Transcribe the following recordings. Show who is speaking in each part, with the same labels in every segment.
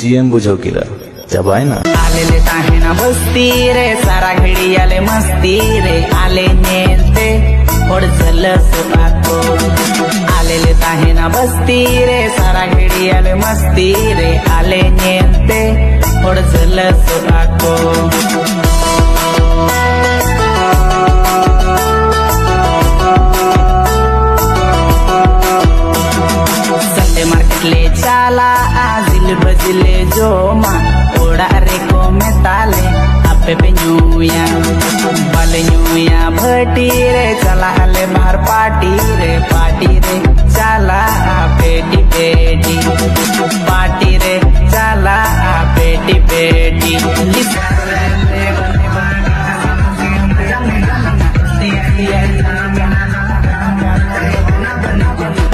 Speaker 1: खुशियम बुझो किरा जब आए ना
Speaker 2: आले ले ताहेना बस्ती रे सारा घड़ी आले मस्ती रे आले नेते और जलस आको आले ले ताहेना बस्ती रे सारा घड़ी आले मस्ती रे आले नेते और जलस आको ले चाला आजिल बजले जो माँ ओड़ा रे को में ताले आपे पे न्यूया बाले न्यूया भटी रे चला आले बाहर पार्टी रे चला बेटी बेटी पार्टी रे चला बेटी बेटी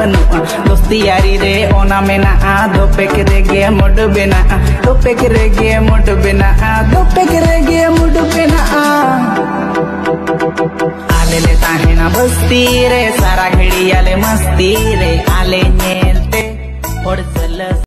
Speaker 2: दोस्ती यारी रे ओना में ना दो पेक रे गे मुड बिना दो पेक रे गे मुड बिना दो पेक रे गे मुड बिना आले ले ताहेना बस्ती रे सारा घड़ी आले मस्ती रे आले नेते और चल